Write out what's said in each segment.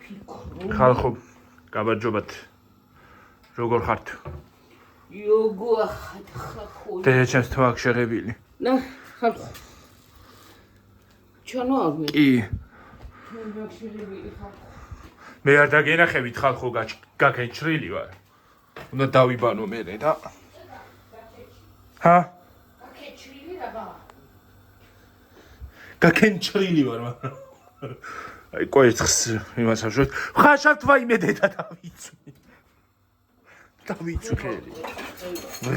ხალხო, გაბარჯობათ. როგორ ხართ? დედაჩემს თვა აქვს შეღებილი. ნა, ხალხო. ჩანო არ მე. კი. ჩვენ აქვს შეღებილი ხალხო. მე არ დაგენახებით ხალხო გაგეჭრილი ვარ. უნდა დავიბანო მერე და. ჰა? გაგეჭრილი რა ბა? გაგენჭრილი ვარ, მაგრამ აი კვერცხს იმას ავშოთ. ხაშავთ ვაიმე დედა დავიცვი. დავიცვი.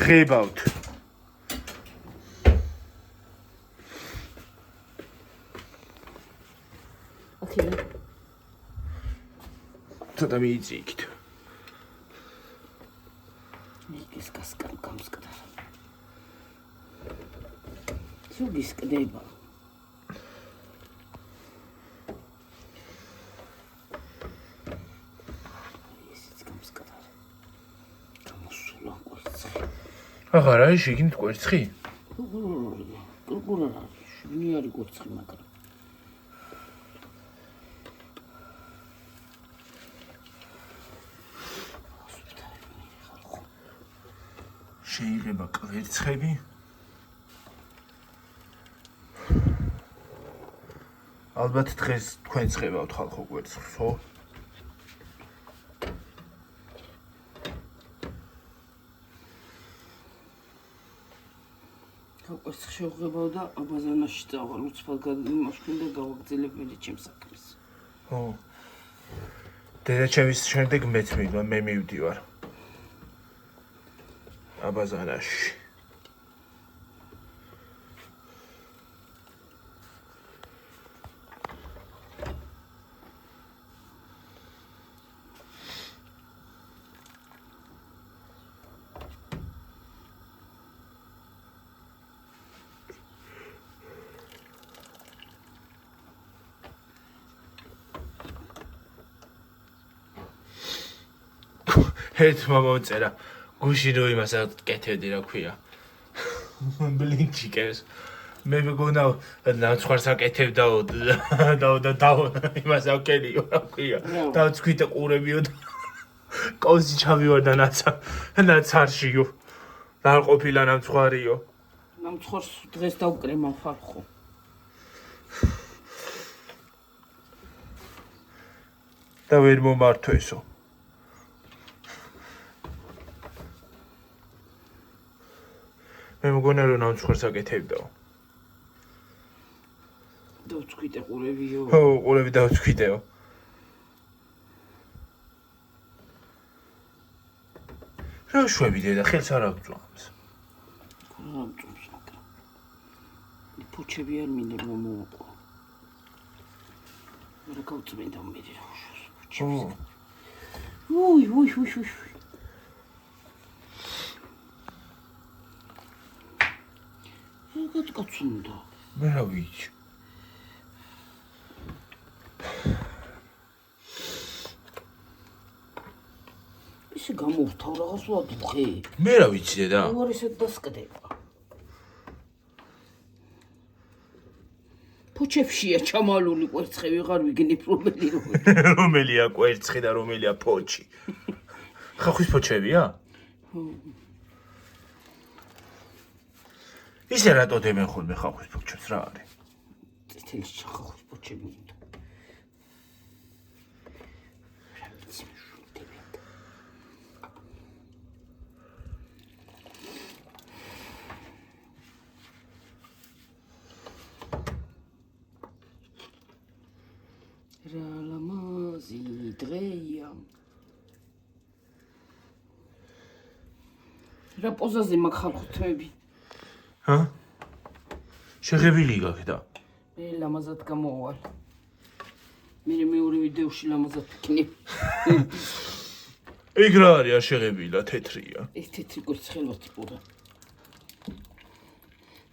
ღებავთ. აკეთე. ცოტა მიიწიქით. ნიკის კასკამ გამსკდა. სუგის კდება. აღარ არის შიგნით კვერცხი? კურკურა რა, შვენი არის კვერცხი მაგრამ. შეიძლება კვერცხები? ალბათ დღეს თქვენ ცხებავთ ხალხო კვერცხს, ხო? კვერცხს შევღებავ და აბაზანაში წავალ, უცბად იმაშკუნდა გავაგრძელებელი ჩემს საქმეს. ხო. დედაჩემის შემდეგ მეც მე მივდივარ. აბაზანაში. ერთმა მომწერა გუში რო იმას აკეთებდი რა ქვია ბლინჩიკებს მე მეგონა ნაცხვარს აკეთებდაო და იმას აკეთიო რა ქვია დავცქვით ყურებიო და კოზი ჩავივარდა ნაცარშიო და არ ყოფილა ნაცხვარიო ნაცხვარს დღეს დავკრემა ხალხო და ვერ მომართვესო მე მგონა რომ ნაცხვარს აკეთებდაო დავცქვიტე ყურებიო ხო ყურები დავცქვიტეო რა შვები დედა ხელს არ აგწვამს რა ამწვამს მაგრამ ფუჩები არ მინდა რომ მოვაყო რა გავწმენდა მე რა ფუჩებს უი გატკაცუნდა მე რა ვიცი ისე გამოვთავ რაღაც ვადუხე მე რა ვიცი დედა უარესად დასკდება ფუჩებშია ჩამალული კვერცხები ვიღარ ვიგნებ რომელია კვერცხი და რომელია ფოჩი ხახვის ფოჩებია ისე რატო დემენ ხოლმე ხახვის ფოჩებს რა არის წითელი ხახვის ფოჩები მინდა რა ლამაზი დღეა რა პოზაზე მაგ ხალხო თვები ჰა? შეღებილი გაქდა. მე ლამაზად გამოვალ. მე მეორე ვიდეოში ლამაზად ვიქნებ. ეგ რა არის არ შეღებილა თეთრია. ეს თეთრი კვერცხელოთი პურა.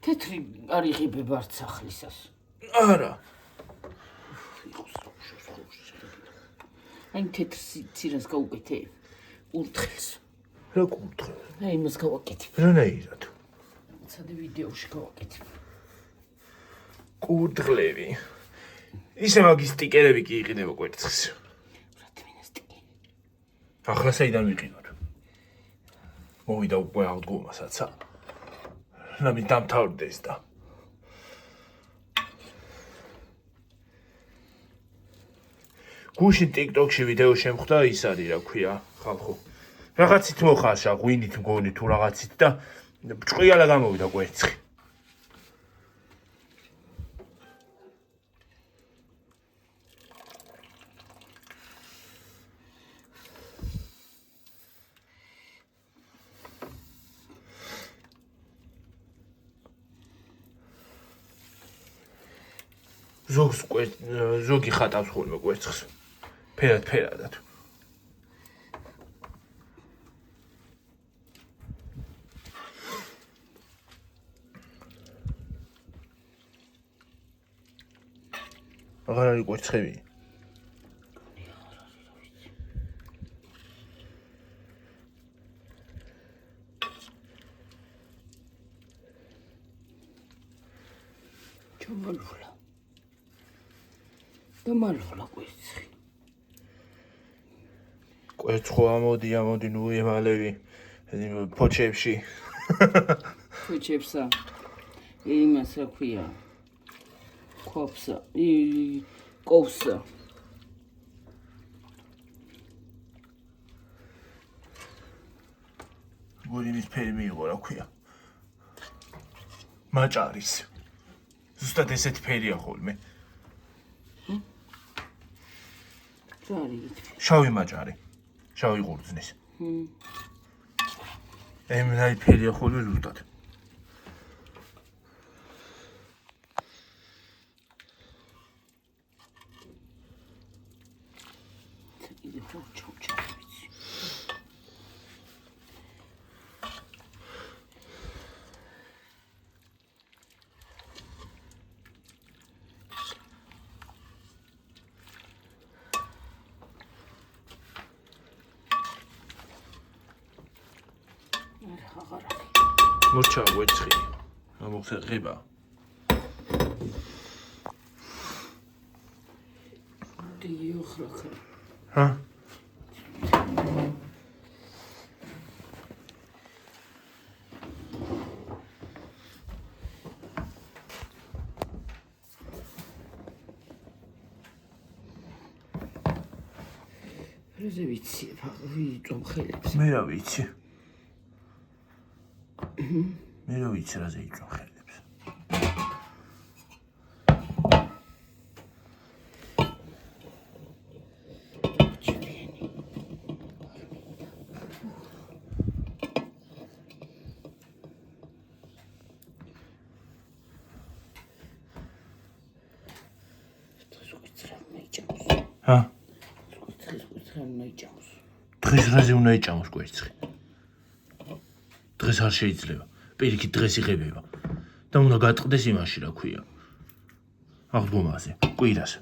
თეთრი არ იღებება არც სახლისას. არა. აი თეთრ ცირას გავუკეთე. ურთხელს. რა კურთხე? აი იმას გავაკეთებ. რანაირად? ცადე ვიდეოში გავაკეთებ. კურთხლები. ისე მაგის სტიკერები კი იყიდება კვერცხს. ახლა საიდან ვიყინოთ? მოვიდა უკვე აღდგომასაც. ნამი დამთავრდეს და გუშინ TikTok-ში ვიდეო შემხვდა ის არის რა ქვია ხალხო. რაღაცით მოხარშა, ღვინით მგონი თუ რაღაცით და ჭყიალა გამოვიდა კვერცხი. ზოგი ხატავს ხოლმე კვერცხს. ფერადად. აღარ არის კვერცხები. ჩამალულა. დამალულა კვერცხი. კვერცხო ამოდი ნუ ემალევი ფოჩებში. ფოჩებსა. იმას რა ქვია. ყოფსა. კოვსა. გოლინის ფერი მიიღო რა ქვია. მაჭარის. ზუსტად ესეთი ფერია ხოლმე. შავი მაჭარი. შავი ყურძნის. ემნაი ფერია ხოლმე ზუსტად. მორჩა კვერცხი. ამოხერხება. ჰა? როზე ვიცი, ვიწომ ხელებს. მე რა ვიცი. მე რა ვიცი რაზე იწომ ხელებს. ჰა? დღეს რაზე უნდა იჭამოს კვერცხი? დღეს არ შეიძლება. პირიქით დღეს იღებება. და უნდა გატყდეს იმაში რა ქვია. აღდგომაზე, კვირას.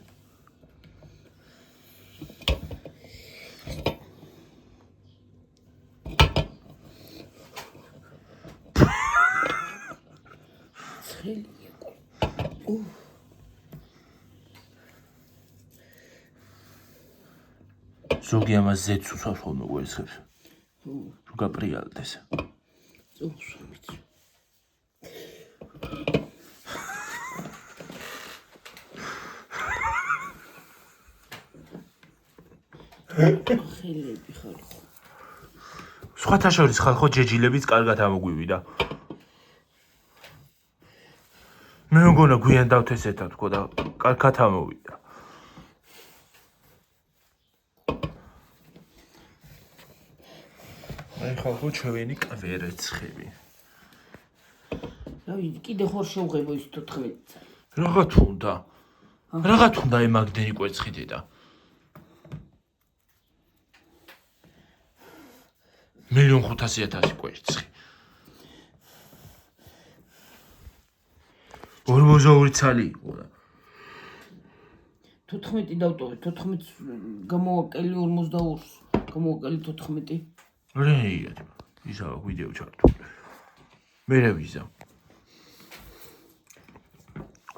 ზოგი ამას ზეთს უსვავს ხოლმე კვერცხებს. რომ გაპრიალდეს. წუსვამით. ხელები ხალხო. სხვათა შორის ხალხო ჯეჯილებიც კარგად ამოგვივიდა. მე მგონა გვიან დავთესეთა თქო და კარგად ამოვიდა. აი ხალხო ჩვენი კვერცხები. რავი, კიდე ხარ შევღებო ის 14 წელი. რა თუნდა ემაგდენი კვერცხი დედა. 1,500,000 კვერცხი. 42 ცალი იყო და 14 დავტოვე, 14 გამოვაკელი 42-ს, გამოვაკელი 14. რეიად, ისა ვიდეო ჩართული. მე რა ვიზა.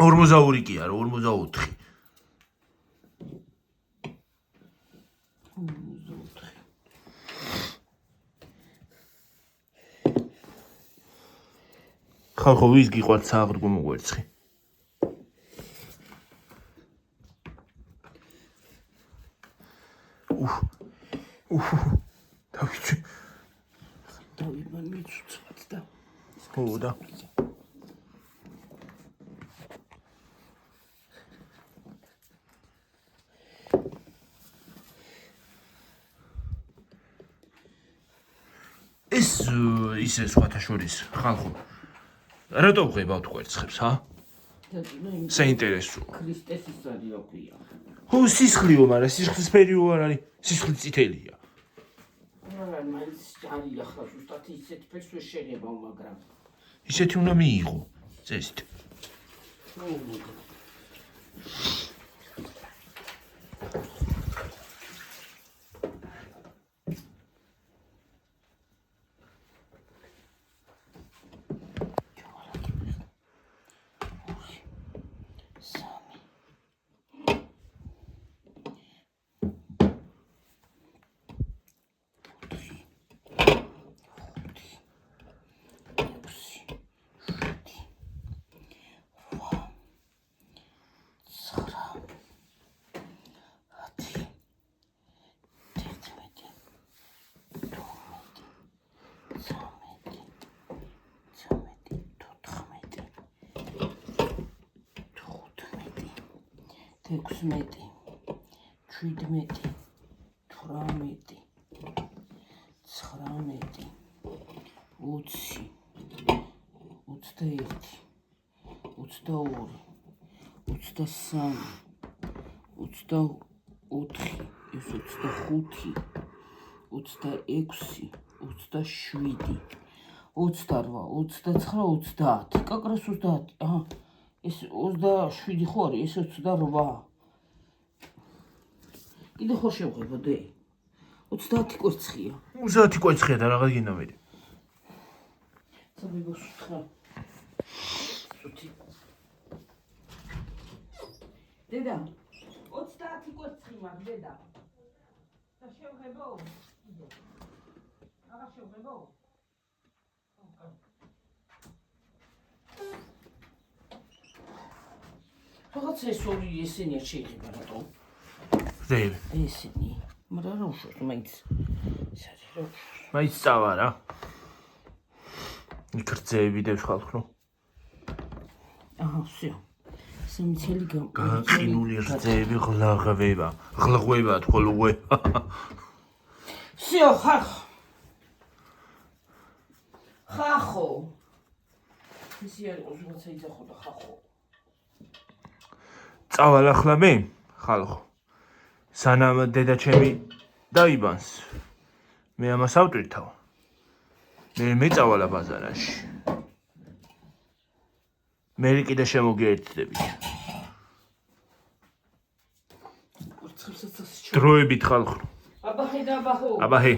42 კი არა, 44. 44. ხალხო ვის გიყვართ სააღრგო მოგვერცხი დავიჩი დავიმან მიცუცვად და ხო და ეს ისე სხვათა შორის ხალხო რატო ვღებავთ კვერცხებს ჰა საინტერესო ქრისტეს ის არის ოქია ხო სისხლიო მაგრამ სისხლის ფერიო არ არის სისხლი წითელია არა მაინც არის ახლა ზუსტად ისეთ ფერს ვერ შეიძლება მაგრამ ისეთი უნდა მიიღო წესით ექვსმეტი, 17, 18, 19, 20, 21, 22, 23, 24, 25, 26, 27, 28, 29, 30. კაკრას 30. აჰა. ეს 27 ხო არის, ეს 28. კიდე ხო შევღებოდე? 30 კვერცხია. 30 კვერცხია და რაღაც გინდა მე. საბიბოს უთხრა. სუთი. დედა, 30 კვერცხი მაქვს, დედა. და შევღებო? კიდე. აღარ შევღებო? რაღაც ეს ორი ესენია შეიძლება რატო? ზეები. ესენი. მაგრამ რა უშავს მაინც. ეს არის რა უშავს. მაინც წავა რა. იქრძეები დევს ხალხო. აჰა, всё. სამცელი გაყინული რძეები ღლაღვება. ღლაღვება თქო ლუე. всё, ხახო. ისი არის უზღაცა იძახო და ხახო. წავალ ახლა მე ხალხო. სანამ დედა ჩემი დაიბანს. მე ამას ავტვირთავ. მე წავალა ბაზარაში. მე კიდე შემოგიერთდებით. დროებით ხალხო. აბაჰე და აბაჰო. აბაჰე.